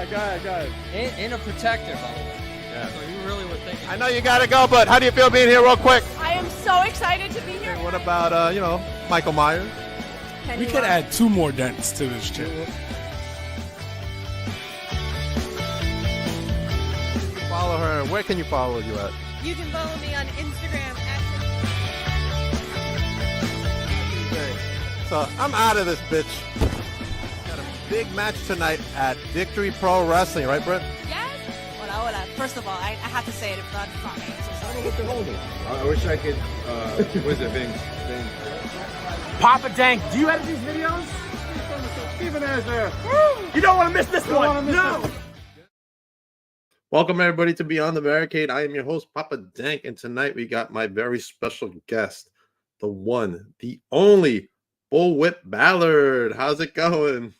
Go ahead. And a protector, by the way. Yeah. So you really were thinking. I know you got to go, but how do you feel being here real quick? I am so excited to be here. What about, Michael Myers? We could add 2 more dents to this chip. Follow her. Where can you follow you at? You can follow me on Instagram at So I'm out of this bitch. Got a big match tonight at Victory Pro Wrestling, right, Brett? Yes. Hola. First of all, I have to say it in front of me. I'm so sorry. I wish I could. What is it, Bing? Papa Dank, do you edit these videos? Steven Azar. You don't want to miss this one. No. Welcome, everybody, to Beyond the Barricade. I am your host, Papa Dank, and tonight we got my very special guest, the one, the only Bullwhip Ballard. How's it going?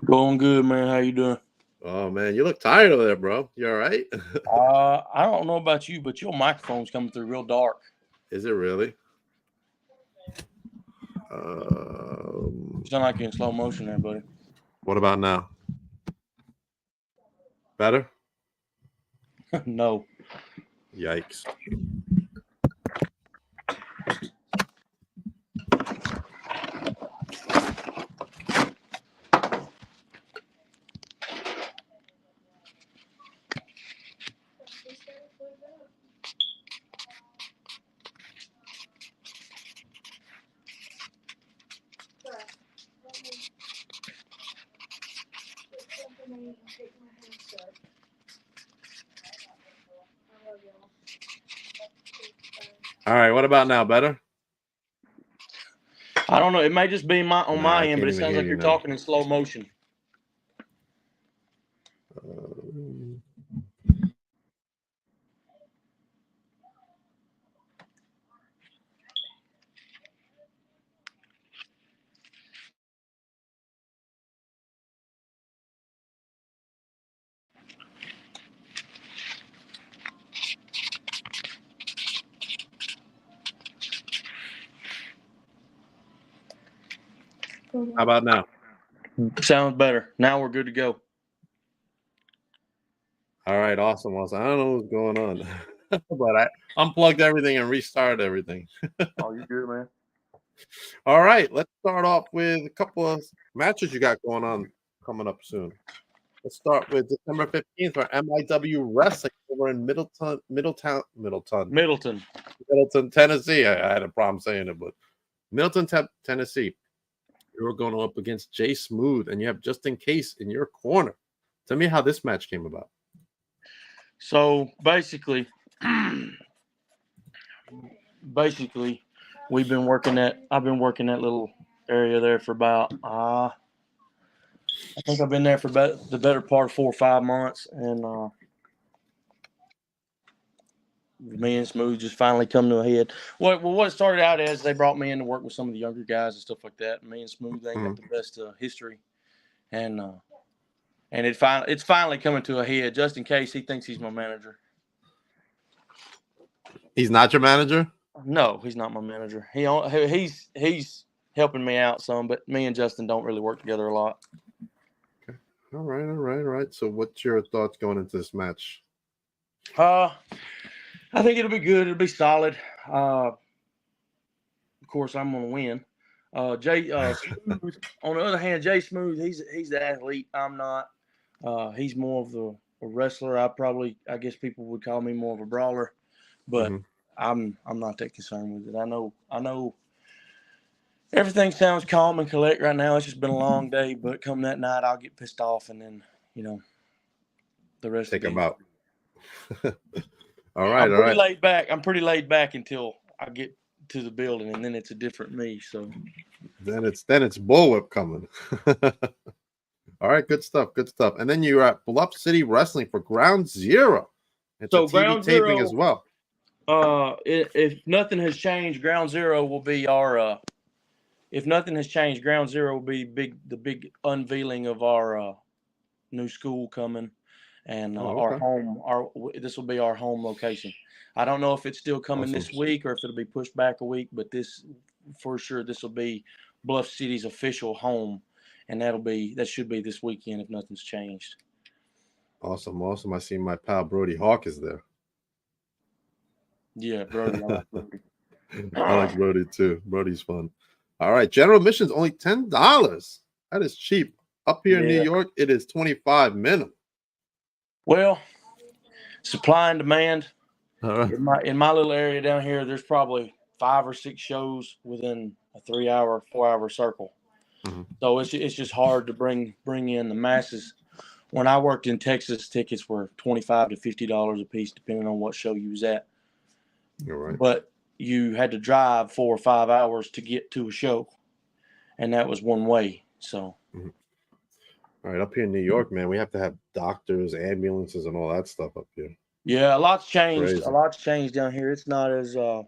Going good, man. How you doing? Oh, man, you look tired over there, bro. You all right? I don't know about you, but your microphone's coming through real dark. Is it really? You sound like you're in slow motion there, buddy. What about now? Better? No. Yikes. All right, what about now? Better? I don't know. It may just be my I end, but it can't even sounds hear like you you're now. talking in slow motion. How about now? Sounds better. Now we're good to go. All right, awesome. I don't know what's going on, but I unplugged everything and restarted everything. Oh, you good, man? All right, let's start off with a couple of matches you got going on coming up soon. Let's start with December 15th for MIW Wrestling over in Middleton, Tennessee. I had a problem saying it, but Middleton, Tennessee. You're going up against Jay Smooth, and you have Just In Case in your corner. Tell me how this match came about. So basically, we've been working that. I've been working that little area there for about. I think I've been there for the better part of 4 or 5 months, and me and Smooth just finally come to a head. What it started out as, they brought me in to work with some of the younger guys and stuff like that. Me and Smooth ain't got the best history, and it's finally coming to a head. Just In Case, he thinks he's my manager. He's not your manager? No, he's not my manager. He's helping me out some, but me and Justin don't really work together a lot. Okay. All right. So what's your thoughts going into this match? I think it'll be good. It'll be solid. Of course, I'm going to win. Jay Smooth, on the other hand, Jay Smooth, he's the athlete. I'm not. He's more of a wrestler. I guess people would call me more of a brawler, but I'm not that concerned with it. I know everything sounds calm and collect right now. It's just been a long day, but come that night, I'll get pissed off, and then the rest. Take him out. All right. I'm pretty laid back until I get to the building, and then it's a different me. So then it's Bullwhip coming. All right, good stuff. And then you're at Bluff City Wrestling for Ground Zero. It's a TV Ground taping Zero, as well. If nothing has changed, Ground Zero will be our. If nothing has changed, Ground Zero will be the big unveiling of our new school coming. And our home, this will be our home location. I don't know if it's still coming this week or if it'll be pushed back a week, but this for sure, this will be Bluff City's official home, and that should be this weekend if nothing's changed. Awesome, awesome. I see my pal Brody Hawk is there. Yeah, Brody. I like Brody. I like Brody too. Brody's fun. All right, general admission's only $10. That is cheap. Up here in New Yeah. York, it is 25 minimum. Well, supply and demand. All right. In my little area down here, there's probably 5 or 6 shows within a 3-hour, 4-hour circle. Mhm. So it's just hard to bring in the masses. When I worked in Texas, tickets were $25 to $50 a piece, depending on what show you was at. You're right. But you had to drive 4 or 5 hours to get to a show, and that was one way. So. All right, up here in New York, man, we have to have doctors, ambulances, and all that stuff up here. Yeah, a lot's changed. Crazy. A lot's changed down here. It's not as I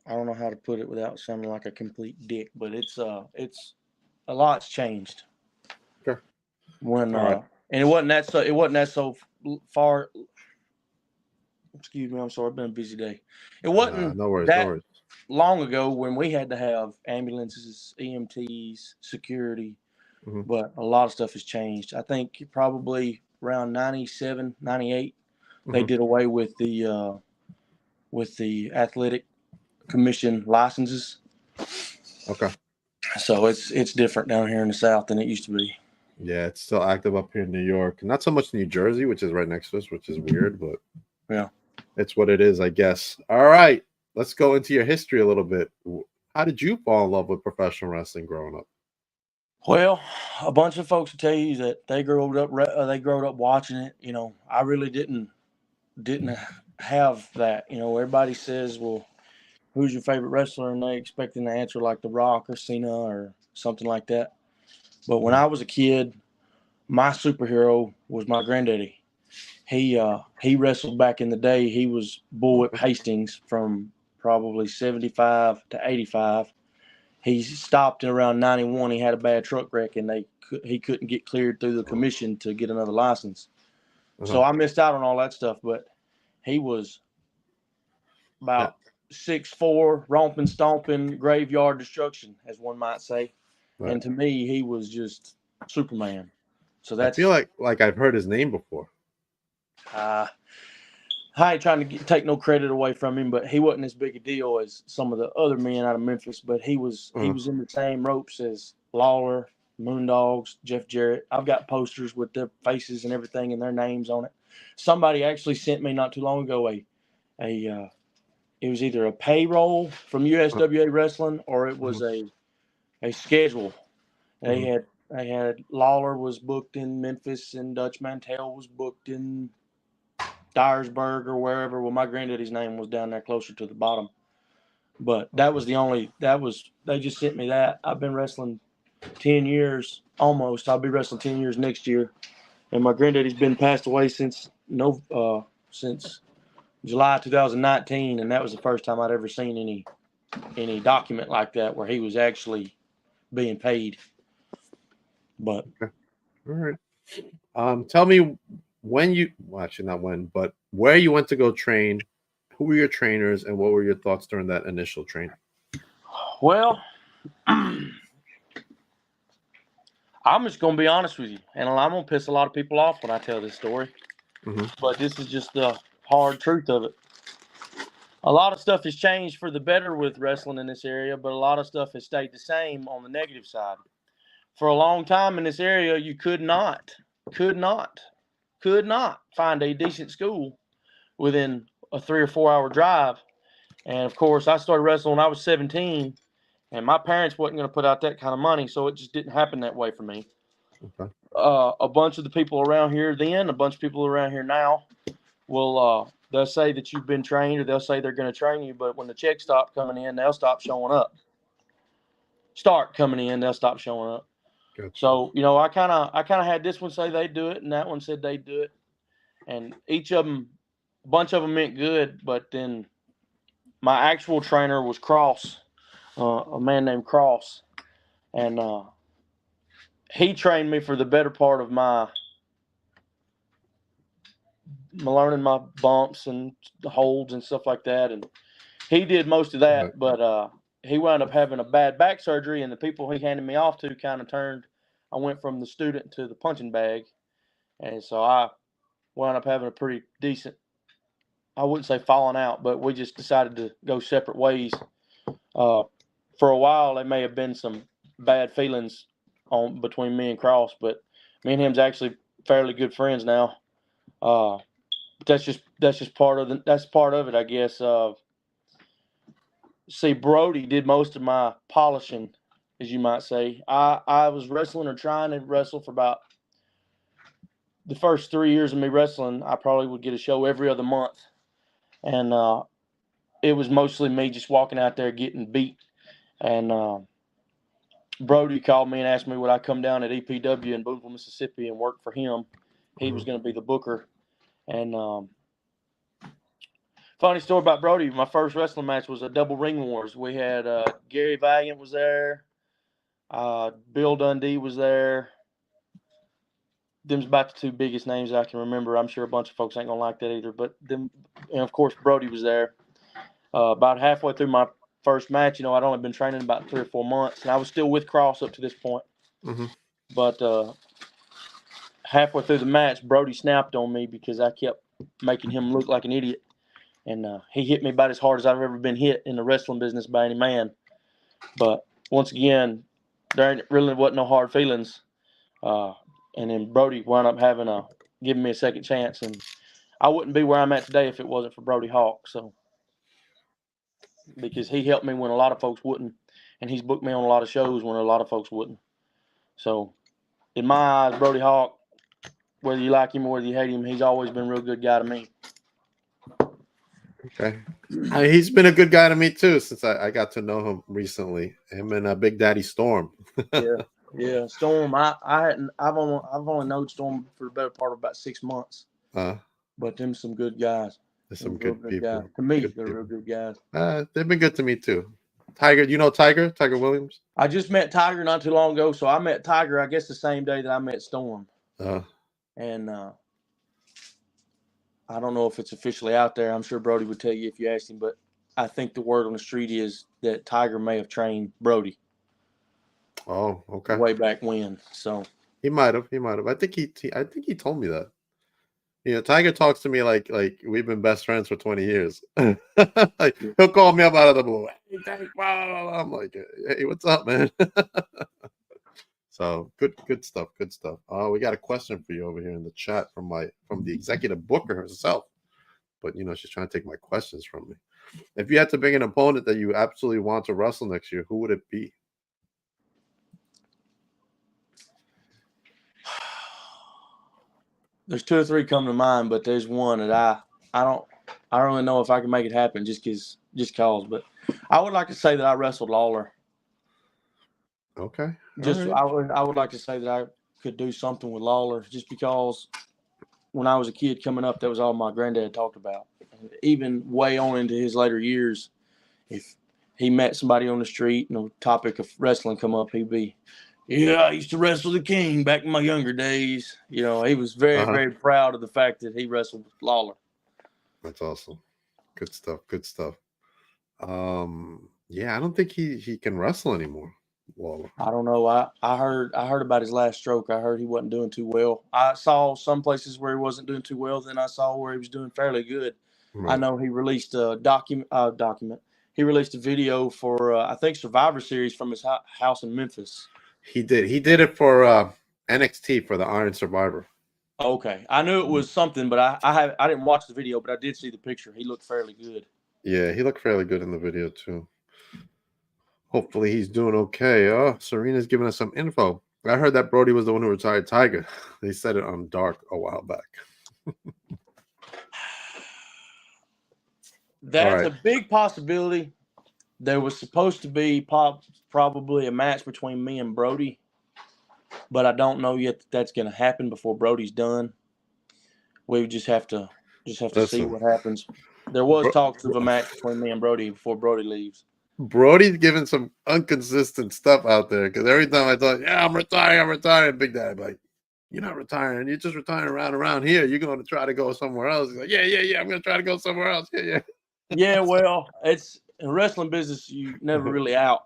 don't know how to put it without sounding like a complete dick, but it's a lot's changed. Okay. When All right. and it wasn't that so far. Excuse me, I'm sorry. It's been a busy day. It wasn't no worries, that no worries. long ago when we had to have ambulances, EMTs, security, Mhm. but a lot of stuff has changed. I think probably around 97, 98, they Mhm. did away with the athletic commission licenses. Okay. So it's different down here in the South than it used to be. Yeah, it's still active up here in New York. Not so much New Jersey, which is right next to us, which is weird, but Yeah. it's what it is, I guess. All right, let's go into your history a little bit. How did you fall in love with professional wrestling growing up? Well, a bunch of folks will tell you that they growed up watching it. You know, I really didn't have that. You know, everybody says, "Well, who's your favorite wrestler?" and they expecting to answer like The Rock or Cena or something like that. But when I was a kid, my superhero was my granddaddy. He wrestled back in the day. He was Bullwhip Hastings from probably 75 to 85. He stopped in around 91. He had a bad truck wreck, and he couldn't get cleared through the commission to get another license. So I missed out on all that stuff. But he was about 6'4", romping, stomping, graveyard destruction, as one might say. Right. And to me, he was just Superman. So I that's feel like I've heard his name before. I ain't trying to take no credit away from him, but he wasn't as big a deal as some of the other men out of Memphis. But he was in the same ropes as Lawler, Moondogs, Jeff Jarrett. I've got posters with their faces and everything and their names on it. Somebody actually sent me not too long ago it was either a payroll from USWA Wrestling or it was a schedule. They had Lawler was booked in Memphis and Dutch Mantell was booked in Dyersburg or wherever. Well, my granddaddy's name was down there closer to the bottom. But they just sent me that. I've been wrestling 10 years almost. I'll be wrestling 10 years next year. And my granddaddy's been passed away since July 2019, and that was the first time I'd ever seen any document like that where he was actually being paid. But all right. Tell me not when, but where you went to go train, who were your trainers, and what were your thoughts during that initial training? Well, I'm just going to be honest with you, and I'm going to piss a lot of people off when I tell this story, but this is just the hard truth of it. A lot of stuff has changed for the better with wrestling in this area, but a lot of stuff has stayed the same on the negative side. For a long time in this area, you could not find a decent school within a 3 or 4 hour drive. And of course, I started wrestling when I was 17, and my parents wasn't going to put out that kind of money, so it just didn't happen that way for me. Okay. A bunch of the people around here then, a bunch of people around here now will they'll say that you've been trained, or they'll say they're going to train you, but when the checks stop coming in, they'll stop showing up. Start coming in, they'll stop showing up. Gotcha. So, you know, I kind of had this one say they'd do it, and that one said they'd do it. And each of them, a bunch of them meant good, but then my actual trainer was Cross, a man named Cross. And he trained me for the better part of my learning my bumps and the holds and stuff like that. And he did most of that, but he wound up having a bad back surgery, and the people he handed me off to kind of turned I went from the student to the punching bag, and so I wound up having a pretty decent. I wouldn't say falling out, but we just decided to go separate ways. For a while, there may have been some bad feelings between me and Cross, but me and him's actually fairly good friends now. But that's just part of it, I guess. See, Brody did most of my polishing, as you might say. I was wrestling or trying to wrestle for about the first 3 years of me wrestling. I probably would get a show every other month, and it was mostly me just walking out there getting beat. And Brody called me and asked me would I come down at EPW in Boonville, Mississippi, and work for him. He was going to be the booker. And funny story about Brody, my first wrestling match was a double ring wars. We had Gary Valiant was there. Bill Dundee was there. Them's about the two biggest names I can remember. I'm sure a bunch of folks ain't going to like that either. But them, and of course, Brody was there. About halfway through my first match, I'd only been training about 3 or 4 months, and I was still with Cross up to this point. Mm-hmm. But halfway through the match, Brody snapped on me because I kept making him look like an idiot. And he hit me about as hard as I've ever been hit in the wrestling business by any man. But once again, there really wasn't no hard feelings. And then Brody wound up giving me a second chance. And I wouldn't be where I'm at today if it wasn't for Brody Hawk. So, because he helped me when a lot of folks wouldn't. And he's booked me on a lot of shows when a lot of folks wouldn't. So, in my eyes, Brody Hawk, whether you like him or whether you hate him, he's always been a real good guy to me. Okay. He's been a good guy to me too since I got to know him recently. Him and Big Daddy Storm. Yeah, Storm. I've only known Storm for the better part of about 6 months. But them some good guys. There's some good people. Guys. To me, they're real good guys. They've been good to me too. Tiger, you know Tiger Williams? I just met Tiger not too long ago, so I met Tiger, I guess, the same day that I met Storm. And I don't know if it's officially out there. I'm sure Brody would tell you if you asked him, but I think the word on the street is that Tiger may have trained Brody. Oh, okay. Way back when. So he might have. I think he told me that. Tiger talks to me like we've been best friends for 20 years. Like, he'll call me up out of the blue. Hey, Tiger, I'm like, hey, what's up, man? So good stuff. We got a question for you over here in the chat from the executive booker herself. But she's trying to take my questions from me. If you had to bring an opponent that you absolutely want to wrestle next year, who would it be? There's 2 or 3 come to mind, but there's one that I don't really know if I can make it happen just cause. But I would like to say that I wrestled Lawler. Okay. Right. I would like to say that I could do something with Lawler just because when I was a kid coming up, that was all my granddad talked about. Even way on into his later years, if he met somebody on the street and the topic of wrestling come up, he'd be, yeah, I used to wrestle the King back in my younger days. He was very, very proud of the fact that he wrestled with Lawler. That's awesome. Good stuff. Yeah, I don't think he can wrestle anymore. Lawler. I don't know. I heard about his last stroke. I heard he wasn't doing too well. I saw some places where he wasn't doing too well. Then I saw where he was doing fairly good. Right. I know he released a document. He released a video for I think Survivor Series from his house in Memphis. He did it for NXT for the Iron Survivor. Okay, I knew it was something, but I didn't watch the video, but I did see the picture. He looked fairly good. Yeah, he looked fairly good in the video too. Hopefully he's doing okay. Oh, Serena's giving us some info. I heard that Brody was the one who retired Tiger. They said it on Dark a while back. That's a big possibility. There was supposed to be probably a match between me and Brody, but I don't know yet that that's going to happen before Brody's done. We just have to see what happens. There was talks of a match between me and Brody before Brody leaves. Brody's giving some inconsistent stuff out there because every time I thought, yeah, I'm retiring, Big Daddy, like, you're not retiring. You're just retiring around here. You're going to try to go somewhere else. He's like, yeah, I'm going to try to go somewhere else. Yeah. Yeah, well, it's in wrestling business, you never really out.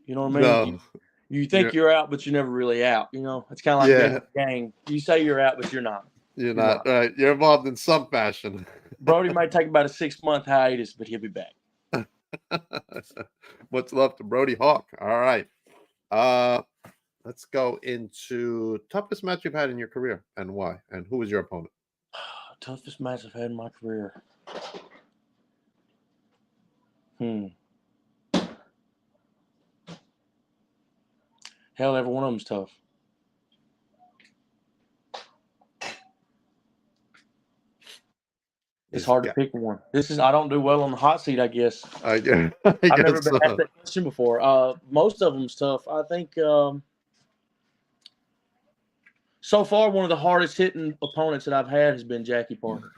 You know what I mean? No. You think you're out, but you're never really out. You know, it's kind of like being in a gang. You say you're out, but you're not. You're not. Right. You're involved in some fashion. Brody might take about a 6-month hiatus, but he'll be back. Much love to Brody Hawk. All right. Let's go into toughest match you've had in your career and why, and who was your opponent? Toughest match I've had in my career. Hell, every one of them's tough. It's hard to pick one. I don't do well on the hot seat, I guess. I've never been asked that question before. Most of them's tough. I think so far one of the hardest hitting opponents that I've had has been Jackie Parker.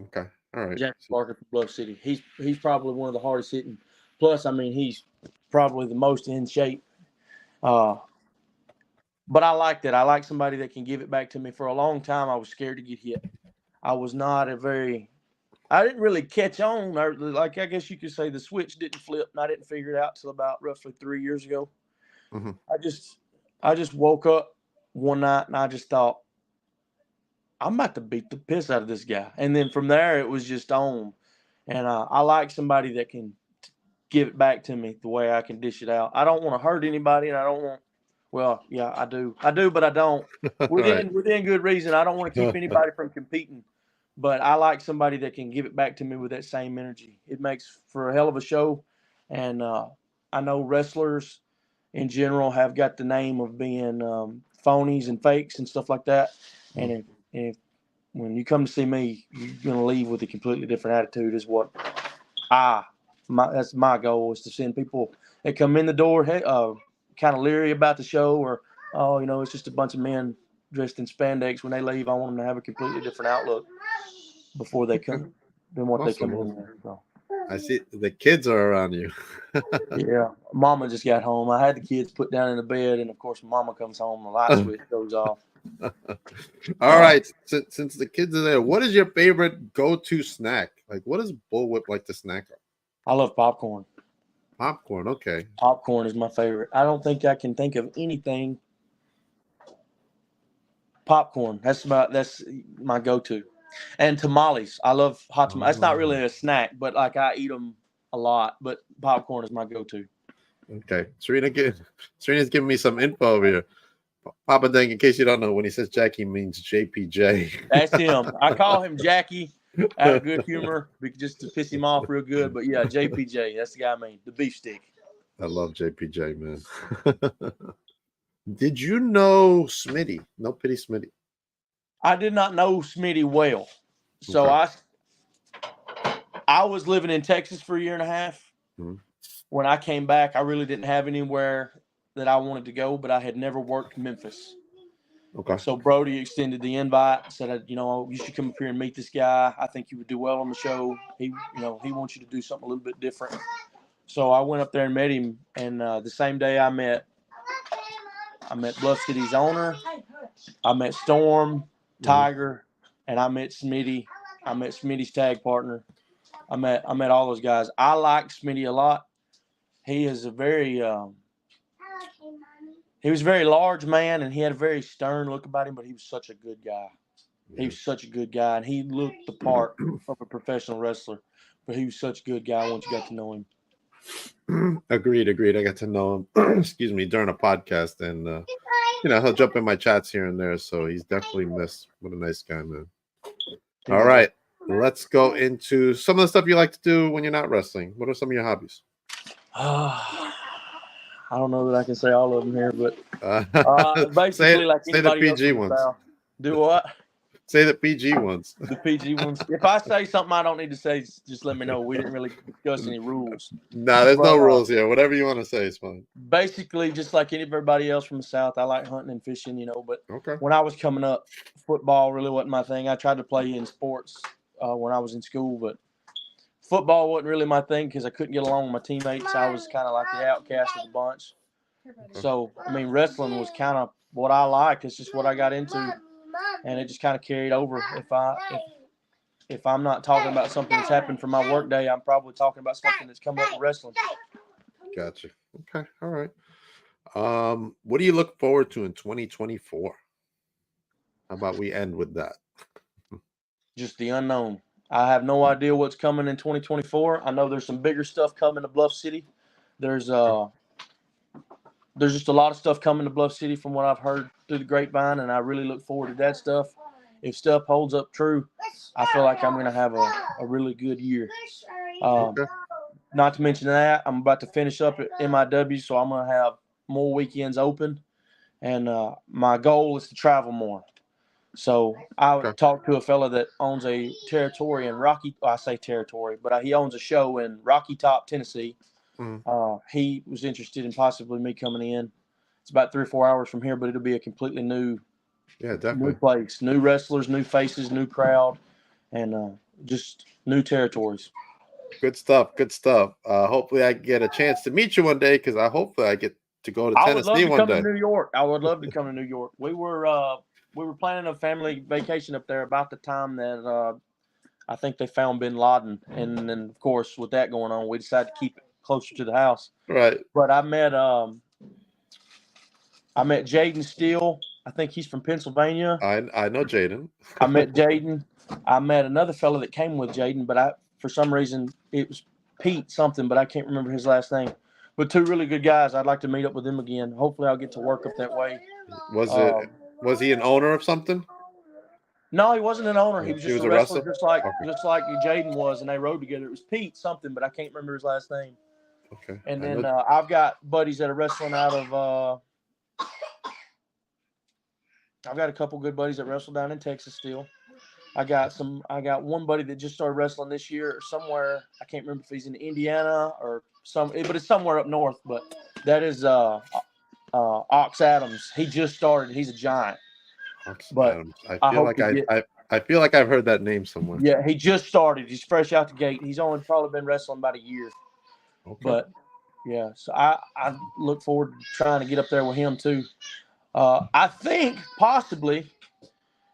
Okay. All right. Jackie Parker from Bluff City. He's probably one of the hardest hitting. Plus, I mean, he's probably the most in shape. But I like that. I like somebody that can give it back to me. For a long time, I was scared to get hit. I was not I didn't really catch on. Like, I guess you could say the switch didn't flip, and I didn't figure it out till about roughly 3 years ago. Mm-hmm. I just woke up one night, and I just thought, I'm about to beat the piss out of this guy. And then from there, it was just on. And I like somebody that can give it back to me the way I can dish it out. I don't want to hurt anybody, and I don't want – well, yeah, I do. But I don't. Within good reason. I don't want to keep anybody from competing. But I like somebody that can give it back to me with that same energy. It makes for a hell of a show. And I know wrestlers in general have got the name of being phonies and fakes and stuff like that. And if when you come to see me, you're going to leave with a completely different attitude is what that's my goal, is to send people that come in the door kind of leery about the show, or, it's just a bunch of men dressed in spandex. When they leave, I want them to have a completely different outlook before they come than what they come in there. So. I see the kids are around you. Yeah. Mama just got home. I had the kids put down in the bed, and, of course, Mama comes home, the light switch goes off. All right. Since the kids are there, what is your favorite go-to snack? Like, what does Bullwhip like to snack on? I love popcorn. Popcorn, okay. Popcorn is my favorite. I don't think I can think of anything. Popcorn. That's my go-to. And tamales. I love hot tamales. That's not really a snack, but like I eat them a lot. But popcorn is my go-to. Okay. Serena's giving me some info over here. Papa Dang, in case you don't know, when he says Jackie, means JPJ. That's him. I call him Jackie out of good humor, just to piss him off real good. But yeah, JPJ, that's the guy I mean, the beef stick. I love JPJ, man. Did you know Smitty? No Pity Smitty. I did not know Smitty well. So okay. I was living in Texas for a year and a half. Mm-hmm. When I came back, I really didn't have anywhere that I wanted to go, but I had never worked Memphis. Okay. So Brody extended the invite, said, you should come up here and meet this guy. I think you would do well on the show. He wants you to do something a little bit different. So I went up there and met him, and the same day I met Bluff City's owner, I met Storm, Tiger, and I met Smitty. I met Smitty's tag partner. I met all those guys. I like Smitty a lot. He is a very he was a very large man, and he had a very stern look about him, but he was such a good guy. Yeah. He was such a good guy, and he looked the part of a professional wrestler, but he was such a good guy once you got to know him. Agreed. I got to know him, excuse me, during a podcast, and he'll jump in my chats here and there, so he's definitely missed. What a nice guy, man. All right, let's go into some of the stuff you like to do when you're not wrestling. What are some of your hobbies? I don't know that I can say all of them here, but basically, like anybody say the PG ones. Do what? Say the PG ones. The PG ones. If I say something I don't need to say, just let me know. We didn't really discuss any rules. No, there's no rules here. Whatever you want to say is fine. Basically, just like everybody else from the South, I like hunting and fishing, But when I was coming up, football really wasn't my thing. I tried to play in sports when I was in school, but football wasn't really my thing because I couldn't get along with my teammates. I was kind of like the outcast of the bunch. So, wrestling was kind of what I liked. It's just what I got into. And it just kind of carried over. If I'm not talking about something that's happened for my work day, I'm probably talking about something that's come up with wrestling. Gotcha. Okay. All right. What do you look forward to in 2024? How about we end with that? Just the unknown. I have no idea what's coming in 2024. I know there's some bigger stuff coming to Bluff City. There's just a lot of stuff coming to Bluff City from what I've heard through the grapevine, and I really look forward to that stuff. If stuff holds up true, I feel like I'm going to have a really good year. Okay. Not to mention that, I'm about to finish up at MIW, so I'm going to have more weekends open, and my goal is to travel more. So I talked to a fella that owns a territory in he owns a show in Rocky Top, Tennessee. He was interested in possibly me coming in. It's about 3 or 4 hours from here, but it'll be a completely new place, new wrestlers, new faces, new crowd, and just new territories. Good stuff. Hopefully I get a chance to meet you one day, because hopefully I get to go to Tennessee one day. To New York. I would love to come to New York. We were planning a family vacation up there about the time that I think they found Bin Laden, and then of course with that going on, we decided to keep it closer to the house. Right. But I met Jaden Steele. I think he's from Pennsylvania. I know Jaden. I met Jaden. I met another fellow that came with Jaden, but for some reason it was Pete something, but I can't remember his last name. But 2 really good guys. I'd like to meet up with them again. Hopefully I'll get to work up that way. Was he an owner of something? No, he wasn't an owner. He was just a wrestler, just like Jaden was, and they rode together. It was Pete something, but I can't remember his last name. Okay. And then I've got buddies that are wrestling out of I've got a couple good buddies that wrestle down in Texas still. I got one buddy that just started wrestling this year or somewhere. I can't remember if he's in Indiana or but it's somewhere up north. But that is Ox Adams. He just started. He's a giant. But I feel like I've heard that name somewhere. Yeah, he just started. He's fresh out the gate. He's only probably been wrestling about a year. Okay. But yeah, so I look forward to trying to get up there with him too. I think possibly,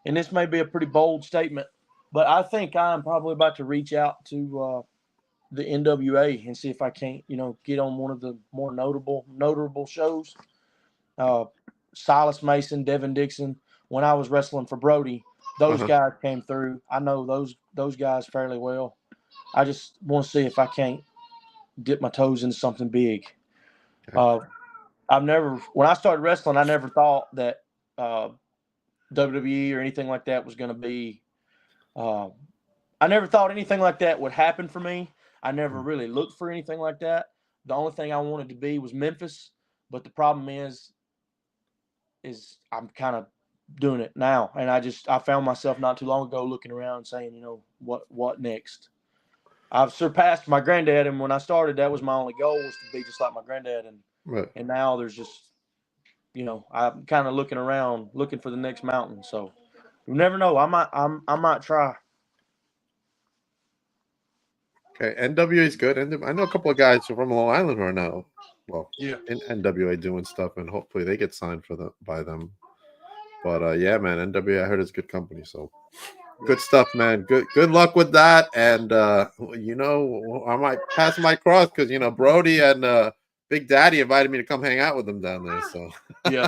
and this may be a pretty bold statement, but I think I'm probably about to reach out to the NWA and see if I can't, get on one of the more notable shows. Silas Mason, Devin Dixon. When I was wrestling for Brody, those guys came through. I know those guys fairly well. I just want to see if I can't dip my toes into something big. When I started wrestling, I never thought that WWE or anything like that was going to be. I never thought anything like that would happen for me. I never really looked for anything like that. The only thing I wanted to be was Memphis, but the problem is I'm kind of doing it now, and I found myself not too long ago looking around and saying, what next? I've surpassed my granddad, and when I started, that was my only goal, was to be just like my granddad, and now there's just, I'm kind of looking around, looking for the next mountain. So you never know. I might try. Okay, NWA is good, and I know a couple of guys from Long Island who are now, in NWA doing stuff, and hopefully they get signed by them. But yeah, man, NWA I heard is good company, so good stuff, man. Good luck with that, and I might pass my cross because Brody and Big Daddy invited me to come hang out with them down there. So yeah,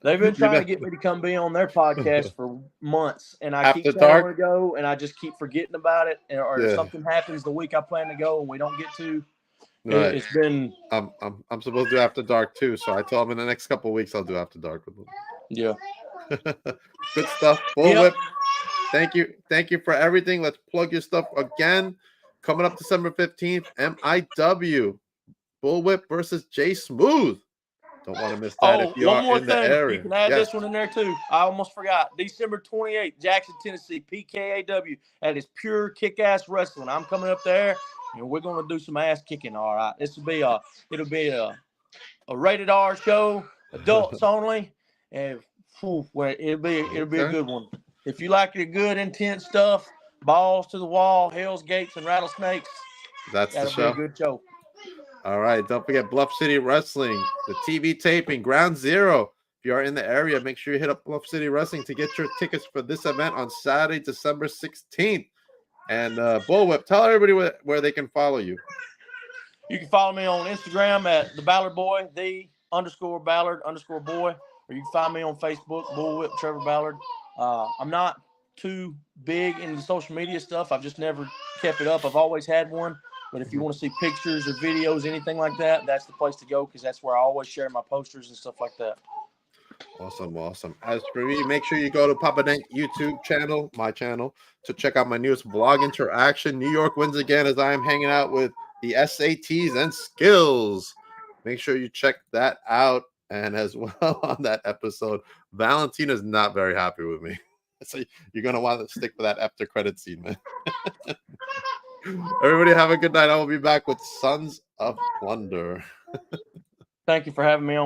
they've been trying to get me to come be on their podcast for months, and I keep saying to go, and I just keep forgetting about it, or if something happens the week I plan to go and we don't get to. Right. It's been. I'm supposed to do After Dark too, so I told him in the next couple of weeks I'll do After Dark with them. Yeah. Good stuff. Bullwhip. Yep. Thank you for everything. Let's plug your stuff again. Coming up December 15th, MIW. Bullwhip versus Jay Smooth. Don't want to miss that if you are in the area. You can add this one in there too. I almost forgot. December 28th, Jackson, Tennessee, PKAW. That is pure kick-ass wrestling. I'm coming up there, and we're going to do some ass kicking. All right. It'll be a rated R show, adults only, and it'll be a good one. If you like the good, intense stuff, balls to the wall, Hell's Gates, and rattlesnakes, that'll the show. Be a good show. All right. Don't forget Bluff City Wrestling, the TV taping, Ground Zero. If you are in the area, make sure you hit up Bluff City Wrestling to get your tickets for this event on Saturday, December 16th. And Bullwhip, tell everybody where they can follow you. You can follow me on Instagram at the Ballard Boy, the Ballard _ boy, or you can find me on Facebook, Bullwhip Trevor Ballard. I'm not too big into social media stuff. I've just never kept it up. I've always had one. But if you want to see pictures or videos, anything like that, that's the place to go because that's where I always share my posters and stuff like that. Awesome. As for me, make sure you go to Papa Dank YouTube channel, my channel, to check out my newest vlog interaction. New York wins again as I am hanging out with the SATs and skills. Make sure you check that out. And as well on that episode, Valentina's not very happy with me. So you're going to want to stick with that after credit scene, man. Everybody have a good night. I will be back with Sons of Plunder. Thank you for having me on.